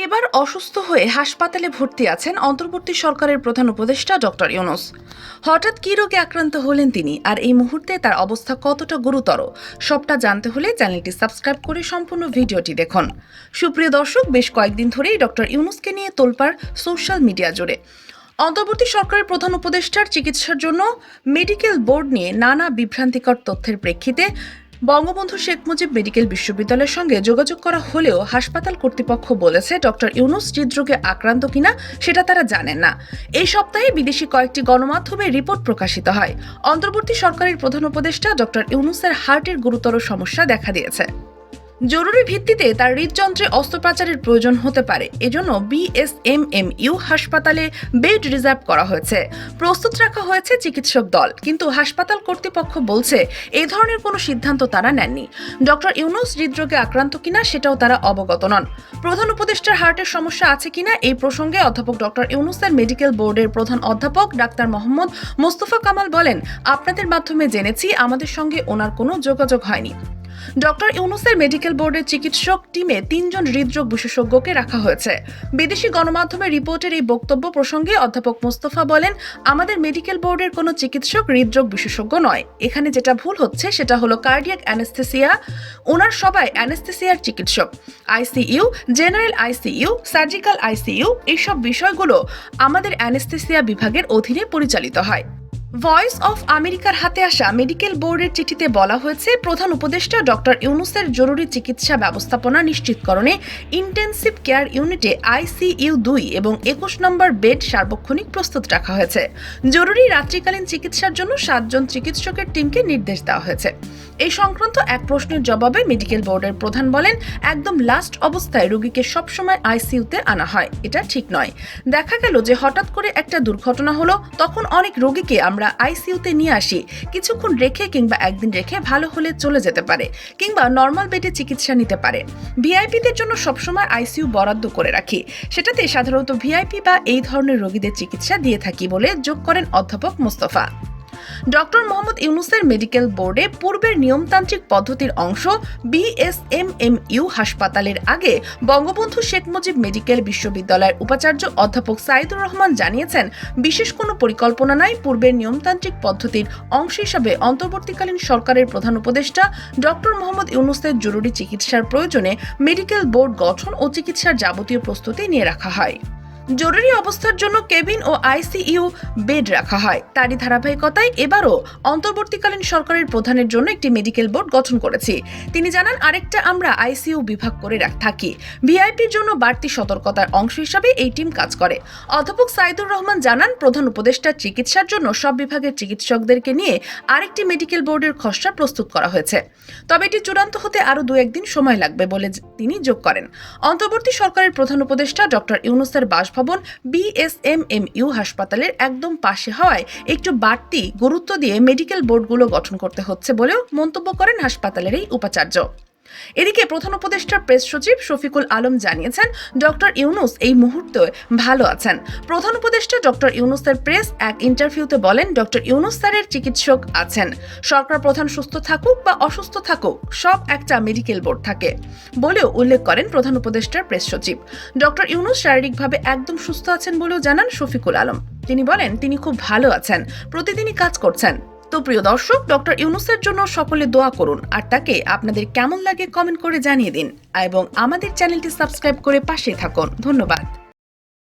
এবার অসুস্থ হয়ে হাসপাতালে ভর্তি আছেন অন্তর্বর্তী সরকারের প্রধান উপদেষ্টা ডক্টর ইউনূস। হঠাৎ কী রোগে আক্রান্ত হলেন তিনি, আর এই মুহূর্তে তার অবস্থা কতটা গুরুতর, সবটা জানতে হলে চ্যানেলটি সাবস্ক্রাইব করে সম্পূর্ণ ভিডিওটি দেখুন। সুপ্রিয় দর্শক, বেশ কয়েকদিন ধরেই ডক্টর ইউনূসকে নিয়ে তোলপাড় সোশ্যাল মিডিয়া জুড়ে। অন্তর্বর্তী সরকারের প্রধান উপদেষ্টার চিকিৎসার জন্য মেডিকেল বোর্ড নিয়ে নানা বিভ্রান্তিকর তথ্যের প্রেক্ষিতে বঙ্গবন্ধু শেখ মুজিব মেডিকেল বিশ্ববিদ্যালয়ের সঙ্গে যোগাযোগ করা হলেও হাসপাতাল কর্তৃপক্ষ বলেছে ডক্টর ইউনূস হৃদরোগে আক্রান্ত কিনা সেটা তারা জানেন না। এই সপ্তাহে বিদেশি কয়েকটি গণমাধ্যমে রিপোর্ট প্রকাশিত হয় অন্তর্বর্তী সরকারের প্রধান উপদেষ্টা ডক্টর ইউনূসের হার্টের গুরুতর সমস্যা দেখা দিয়েছে। জরুরি ভিত্তিতে তার হৃদযন্ত্রে অস্ত্রোপচারের প্রয়োজন হতে পারে, এজন্য বিএসএমএমইউ হাসপাতালে বেড রিজার্ভ করা হয়েছে, প্রস্তুত রাখা হয়েছে চিকিৎসক দল। কিন্তু হাসপাতাল কর্তৃপক্ষ বলছে এই ধরনের কোনো সিদ্ধান্ত তারা নেননি। ডক্টর ইউনূস হৃদরোগে আক্রান্ত কিনা সেটাও তারা অবগত নন। প্রধান উপদেষ্টার হার্টের সমস্যা আছে কিনা এই প্রসঙ্গে অধ্যাপক ডক্টর ইউনূসের মেডিকেল বোর্ডের প্রধান অধ্যাপক ডাক্তার মোহাম্মদ মোস্তফা কামাল বলেন, আপনাদের মাধ্যমে জেনেছি, আমাদের সঙ্গে ওনার কোনো যোগাযোগ হয়নি। ডক্টর ইউনূসের মেডিকেল বোর্ডের চিকিৎসক টিমে ৩ জন হৃদরোগ বিশেষজ্ঞকে রাখা হয়েছে। বিদেশি গণমাধ্যমের রিপোর্টের এই বক্তব্য প্রসঙ্গে অধ্যাপক মোস্তফা বলেন, আমাদের মেডিকেল বোর্ডের কোনো চিকিৎসক হৃদরোগ বিশেষজ্ঞ নয়। এখানে যেটা ভুল হচ্ছে সেটা হলো কার্ডিয়াক অ্যানেস্থেসিয়া। ওনার সবাই অ্যানেস্থেসিয়ার চিকিৎসক। ICU, general ICU, surgical ICU, এইসব বিষয়গুলো আমাদের অ্যানেস্থেসিয়া বিভাগের অধীনে পরিচালিত হয়। ভয়েস অফ আমেরিকার হাতে আসা মেডিকেল বোর্ডের চিঠিতে বলা হয়েছে, প্রধান উপদেষ্টা ডক্টর ইউনূসের জরুরি চিকিৎসা ব্যবস্থাপনা নিশ্চিতকরণে ইন্টেনসিভ কেয়ার ইউনিটে আইসিইউ ২ এবং ২১ নম্বর বেড সার্বক্ষণিক প্রস্তুত রাখা হয়েছে। জরুরি রাত্রিকালীন চিকিৎসার জন্য ৭ জন চিকিৎসকের টিমকে নির্দেশ দেওয়া হয়েছে। এই সংক্রান্ত এক প্রশ্নের জবাবে মেডিকেল বোর্ডের প্রধান বলেন, একদম লাস্ট অবস্থায় রোগীকে সবসময় আইসিইউতে আনা হয়, এটা ঠিক নয়। দেখা গেল যে হঠাৎ করে একটা দুর্ঘটনা হলো, তখন অনেক রোগীকে আমরা আইসিইউতে নিয়ে আসি, কিছুক্ষণ রেখে কিংবা একদিন রেখে ভালো হলে চলে যেতে পারে, কিংবা নর্মাল বেডে চিকিৎসা নিতে পারে। ভিআইপিদের জন্য সবসময় আইসিইউ বরাদ্দ করে রাখি, সেটাতে সাধারণত ভিআইপি বা এই ধরনের রোগীদের চিকিৎসা দিয়ে থাকি বলে যোগ করেন অধ্যাপক মোস্তফা। ডক্টর মোহাম্মদ ইউনূসের মেডিকেল বোর্ডে পূর্বের নিয়মতান্ত্রিক পদ্ধতির অংশ বিএসএমএমইউ হাসপাতালের আগে বঙ্গবন্ধু শেখ মুজিব মেডিকেল বিশ্ববিদ্যালয়ের উপাচার্য অধ্যাপক সাইদুর রহমান জানিয়েছেন, বিশেষ কোনো পরিকল্পনা নাই। পূর্বের নিয়মতান্ত্রিক পদ্ধতির অংশ হিসাবে অন্তর্বর্তীকালীন সরকারের প্রধান উপদেষ্টা ডক্টর মোহাম্মদ ইউনূসের জরুরি চিকিৎসার প্রয়োজনে মেডিকেল বোর্ড গঠন ও চিকিৎসার যাবতীয় প্রস্তুতি নিয়ে রাখা হয়। জরুরি অবস্থার জন্য কেবিন ও আইসিইউ বেড রাখা হয়। তারই ধারাবাহিকতায় এবারও অন্তর্বর্তীকালীন সরকারের প্রধানের জন্য একটি মেডিকেল বোর্ড গঠন করেছি। তিনি জানান, আরেকটা আমরা আইসিইউ বিভাগ করে থাকি। ভিআইপির জন্য বাড়তি সতর্কতার অংশ হিসাবে এই টিম কাজ করে। অধ্যাপক সাইদুর রহমান জানান, প্রধান উপদেষ্টার চিকিৎসার জন্য সব বিভাগের চিকিৎসকদেরকে নিয়ে আরেকটি মেডিকেল বোর্ডের খসড়া প্রস্তুত করা হয়েছে, তবে এটি চূড়ান্ত হতে আরও ২-১ দিন সময় লাগবে বলে তিনি যোগ করেন। অন্তর্বর্তী সরকারের প্রধান উপদেষ্টা ডক্টর ইউনূসের বাসভবন বিএসএমএমইউ হাসপাতালের একদম পাশে হওয়ায় একটু বাড়তি গুরুত্ব দিয়ে মেডিকেল বোর্ডগুলো গঠন করতে হচ্ছে বলেও মন্তব্য করেন হাসপাতালের এই উপাচার্য। এদিকে প্রধান উপদেষ্টার প্রেস সচিব শফিকুল আলম জানিয়েছেন, ডক্টর ইউনূস এই মুহূর্তে ভালো আছেন। প্রধান উপদেষ্টা ডক্টর ইউনূসের প্রেস এক ইন্টারভিউতে বলেন, ডক্টর ইউনূস স্যারের চিকিৎসক আছেন। সরকার প্রধান সুস্থ থাকুক বা অসুস্থ থাকুক, সব একটা মেডিকেল বোর্ড থাকে বলেও উল্লেখ করেন প্রধান উপদেষ্টার প্রেস সচিব। ডক্টর ইউনূস শারীরিকভাবে একদম সুস্থ আছেন বলেও জানান শফিকুল আলম। তিনি বলেন, তিনি খুব ভালো আছেন, প্রতিদিনই কাজ করছেন। তো প্রিয় দর্শক, ডক্টর ইউনূসের জন্য সকলে দোয়া করুন, আর তাকে আপনাদের কেমন লাগে কমেন্ট করে জানিয়ে দিন এবং আমাদের চ্যানেলটি সাবস্ক্রাইব করে পাশে থাকুন। ধন্যবাদ।